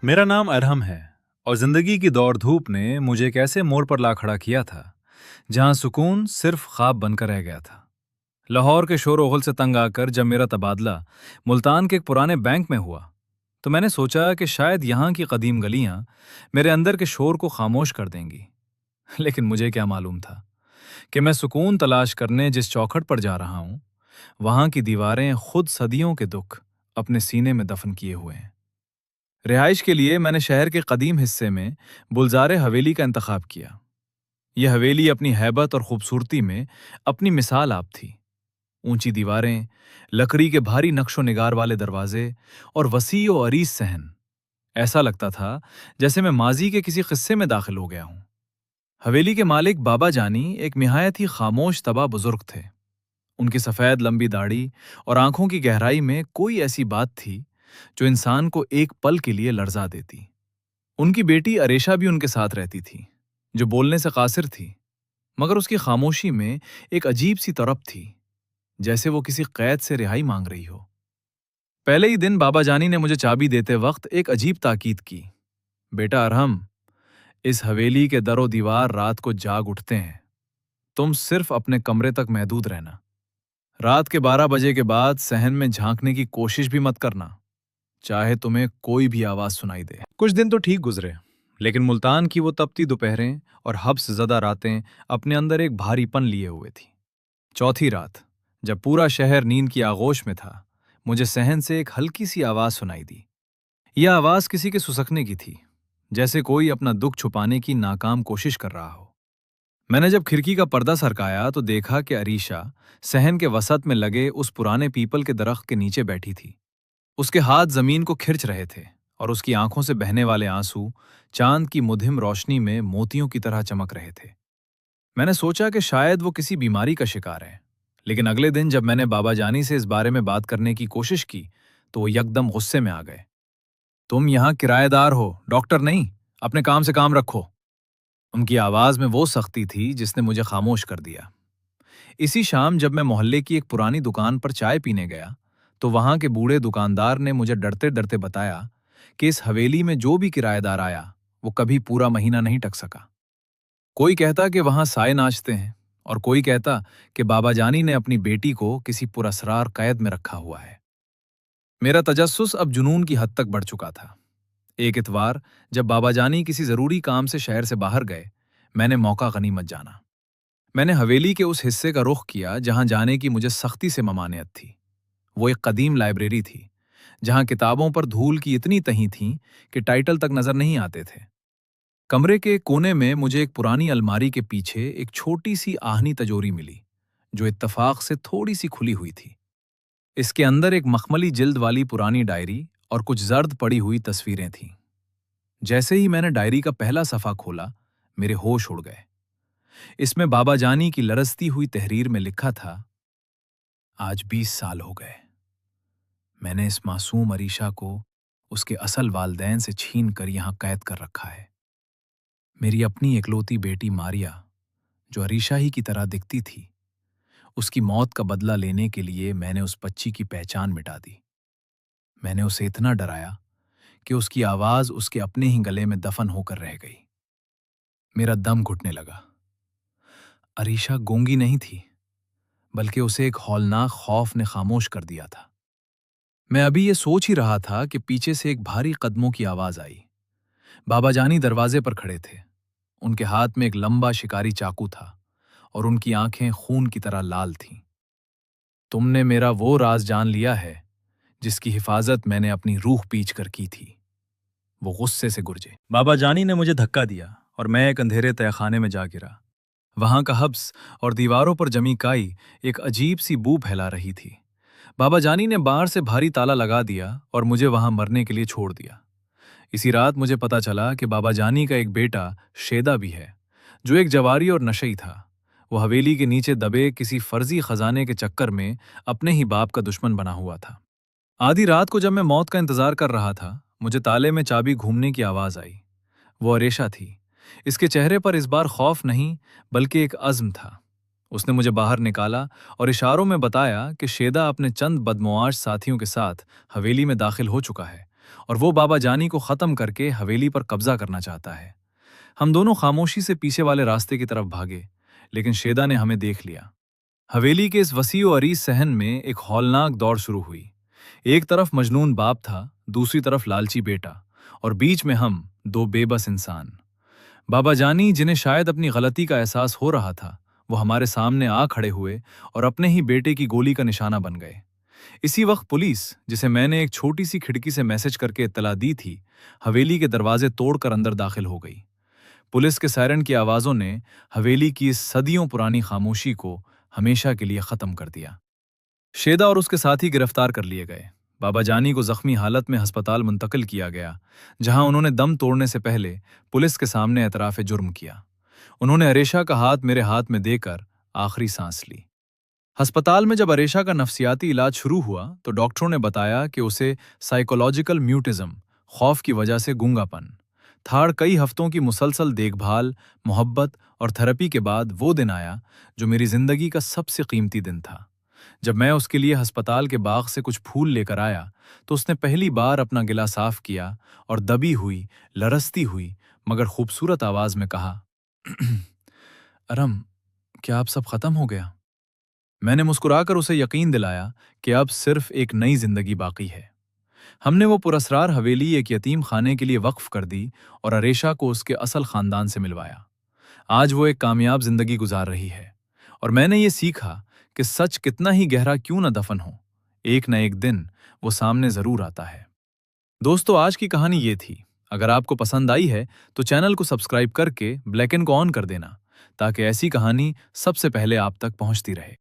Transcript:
मेरा नाम अरहम है और जिंदगी की दौड़ धूप ने मुझे एक ऐसे मोड़ पर ला खड़ा किया था जहां सुकून सिर्फ ख्वाब बनकर रह गया था। लाहौर के शोर ओगल से तंग आकर जब मेरा तबादला मुल्तान के एक पुराने बैंक में हुआ तो मैंने सोचा कि शायद यहाँ की कदीम गलियां मेरे अंदर के शोर को खामोश कर देंगी। लेकिन मुझे क्या मालूम था कि मैं सुकून तलाश करने जिस चौखट पर जा रहा हूँ वहां की दीवारें खुद सदियों के दुख अपने सीने में दफन किए हुए हैं। रिहाइश के लिए मैंने शहर के कदीम हिस्से में बुलजारे हवेली का इंतखाब किया। यह हवेली अपनी हैबत और खूबसूरती में अपनी मिसाल आप थी। ऊंची दीवारें, लकड़ी के भारी नक्शो निगार वाले दरवाजे और वसी और अरीज सहन। ऐसा लगता था जैसे मैं माजी के किसी किस्से में दाखिल हो गया हूं। हवेली के मालिक बाबा जानी एक निहायत ही खामोश तबा बुजुर्ग थे। उनकी सफ़ेद लंबी दाढ़ी और आंखों की गहराई में कोई ऐसी बात थी जो इंसान को एक पल के लिए लर्जा देती। उनकी बेटी अरेशा भी उनके साथ रहती थी, जो बोलने से कासिर थी, मगर उसकी खामोशी में एक अजीब सी तरफ थी, जैसे वो किसी कैद से रिहाई मांग रही हो। पहले ही दिन बाबा जानी ने मुझे चाबी देते वक्त एक अजीब ताकीद की। बेटा अरहम, इस हवेली के दरो दीवार रात को जाग उठते हैं। तुम सिर्फ अपने कमरे तक महदूद रहना। रात के 12 बजे के बाद सहन में झांकने की कोशिश भी मत करना, चाहे तुम्हें कोई भी आवाज सुनाई दे। कुछ दिन तो ठीक गुजरे, लेकिन मुल्तान की वो तपती दोपहरें और हब्स ज़दा रातें अपने अंदर एक भारीपन लिए हुए थी। चौथी रात, जब पूरा शहर नींद की आगोश में था, मुझे सहन से एक हल्की सी आवाज सुनाई दी। यह आवाज किसी के सुसकने की थी, जैसे कोई अपना दुख छुपाने की नाकाम कोशिश कर रहा हो। मैंने जब खिड़की का पर्दा सरकाया तो देखा कि अरीशा सहन के वसत में लगे उस पुराने पीपल के दरख्त के नीचे बैठी थी। उसके हाथ जमीन को खिंच रहे थे और उसकी आंखों से बहने वाले आंसू चांद की मुधिम रोशनी में मोतियों की तरह चमक रहे थे। मैंने सोचा कि शायद वो किसी बीमारी का शिकार है, लेकिन अगले दिन जब मैंने बाबा जानी से इस बारे में बात करने की कोशिश की तो वो यकदम गुस्से में आ गए। तुम यहाँ किराएदार हो, डॉक्टर नहीं, अपने काम से काम रखो। उनकी आवाज में वो सख्ती थी जिसने मुझे खामोश कर दिया। इसी शाम जब मैं मोहल्ले की एक पुरानी दुकान पर चाय पीने गया तो वहां के बूढ़े दुकानदार ने मुझे डरते डरते बताया कि इस हवेली में जो भी किराएदार आया वो कभी पूरा महीना नहीं टक सका। कोई कहता कि वहां साए नाचते हैं और कोई कहता कि बाबा जानी ने अपनी बेटी को किसी पुरअसरार कैद में रखा हुआ है। मेरा तजस्सुस अब जुनून की हद तक बढ़ चुका था। एक इतवार जब बाबा जानी किसी जरूरी काम से शहर से बाहर गए, मैंने मौका गनीमत जाना। मैंने हवेली के उस हिस्से का रुख किया जहां जाने की मुझे सख्ती से ममानियत थी। वो एक कदीम लाइब्रेरी थी, जहां किताबों पर धूल की इतनी तहीं थी कि टाइटल तक नजर नहीं आते थे। कमरे के कोने में मुझे एक पुरानी अलमारी के पीछे एक छोटी सी आहनी तजोरी मिली, जो इत्तफाक से थोड़ी सी खुली हुई थी। इसके अंदर एक मखमली जिल्द वाली पुरानी डायरी और कुछ जर्द पड़ी हुई तस्वीरें थीं। जैसे ही मैंने डायरी का पहला सफ़ा खोला, मेरे होश उड़ गए। इसमें बाबा जानी की लरजती हुई तहरीर में लिखा था, आज 20 साल हो गए। मैंने इस मासूम अरीशा को उसके असल वालदैन से छीन कर यहां कैद कर रखा है। मेरी अपनी इकलौती बेटी मारिया, जो अरीशा ही की तरह दिखती थी, उसकी मौत का बदला लेने के लिए मैंने उस बच्ची की पहचान मिटा दी। मैंने उसे इतना डराया कि उसकी आवाज उसके अपने ही गले में दफन होकर रह गई। मेरा दम घुटने लगा। अरीशा गूंगी नहीं थी, बल्कि उसे एक हौलनाक खौफ ने खामोश कर दिया था। मैं अभी ये सोच ही रहा था कि पीछे से एक भारी कदमों की आवाज आई। बाबा जानी दरवाजे पर खड़े थे। उनके हाथ में एक लंबा शिकारी चाकू था और उनकी आंखें खून की तरह लाल थीं। तुमने मेरा वो राज जान लिया है जिसकी हिफाजत मैंने अपनी रूह पीच कर की थी। वो गुस्से से गुर्जे। बाबा जानी ने मुझे धक्का दिया और मैं एक अंधेरे तहखाने में जा गिरा। वहां का हब्स और दीवारों पर जमी काई एक अजीब सी बू फैला रही थी। बाबा जानी ने बाहर से भारी ताला लगा दिया और मुझे वहां मरने के लिए छोड़ दिया। इसी रात मुझे पता चला कि बाबा जानी का एक बेटा शेदा भी है, जो एक जवारी और नशई था। वो हवेली के नीचे दबे किसी फर्जी खजाने के चक्कर में अपने ही बाप का दुश्मन बना हुआ था। आधी रात को जब मैं मौत का इंतजार कर रहा था, मुझे ताले में चाबी घूमने की आवाज आई। वो अरेशा थी। इसके चेहरे पर इस बार खौफ नहीं, बल्कि एक अज़्म था। उसने मुझे बाहर निकाला और इशारों में बताया कि शेदा अपने चंद बदमुआश साथियों के साथ हवेली में दाखिल हो चुका है اور وہ بابا جانی کو ختم کر کے حویلی پر قبضہ کرنا چاہتا ہے۔ ہم دونوں خاموشی سے پیچھے والے راستے کی طرف بھاگے، لیکن شیدا نے ہمیں دیکھ لیا۔ حویلی کے اس وسیع و عریض صحن میں ایک ہولناک دوڑ شروع ہوئی۔ ایک طرف مجنون باپ تھا، دوسری طرف لالچی بیٹا، اور بیچ میں ہم دو بے بس انسان۔ بابا جانی، جنہیں شاید اپنی غلطی کا احساس ہو رہا تھا، وہ ہمارے سامنے آ کھڑے ہوئے اور اپنے ہی بیٹے کی گولی کا نشانہ بن گئے۔ اسی وقت پولیس، جسے میں نے ایک چھوٹی سی کھڑکی سے میسج کر کے اطلاع دی تھی، حویلی کے دروازے توڑ کر اندر داخل ہو گئی۔ پولیس کے سائرن کی آوازوں نے حویلی کی اس صدیوں پرانی خاموشی کو ہمیشہ کے لیے ختم کر دیا۔ شیدا اور اس کے ساتھی گرفتار کر لیے گئے۔ بابا جانی کو زخمی حالت میں ہسپتال منتقل کیا گیا، جہاں انہوں نے دم توڑنے سے پہلے پولیس کے سامنے اعتراف جرم کیا۔ انہوں نے اریشا کا ہاتھ میرے ہاتھ میں دے کر آخری سانس لی۔ ہسپتال میں جب اریشا کا نفسیاتی علاج شروع ہوا تو ڈاکٹروں نے بتایا کہ اسے سائیکولوجیکل میوٹزم، خوف کی وجہ سے گونگا پن تھا۔ کئی ہفتوں کی مسلسل دیکھ بھال، محبت اور تھراپی کے بعد وہ دن آیا جو میری زندگی کا سب سے قیمتی دن تھا۔ جب میں اس کے لیے ہسپتال کے باغ سے کچھ پھول لے کر آیا تو اس نے پہلی بار اپنا گلا صاف کیا اور دبی ہوئی، لرزتی ہوئی مگر خوبصورت آواز میں کہا، ارم، کیا اب سب ختم ہو گیا؟ میں نے مسکرا کر اسے یقین دلایا کہ اب صرف ایک نئی زندگی باقی ہے۔ ہم نے وہ پراسرار حویلی ایک یتیم خانے کے لیے وقف کر دی اور اریشا کو اس کے اصل خاندان سے ملوایا۔ آج وہ ایک کامیاب زندگی گزار رہی ہے، اور میں نے یہ سیکھا کہ سچ کتنا ہی گہرا کیوں نہ دفن ہو، ایک نہ ایک دن وہ سامنے ضرور آتا ہے۔ دوستو، آج کی کہانی یہ تھی۔ اگر آپ کو پسند آئی ہے تو چینل کو سبسکرائب کر کے بیل آئکن کو آن کر دینا، تاکہ ایسی کہانی سب سے پہلے آپ تک پہنچتی رہے۔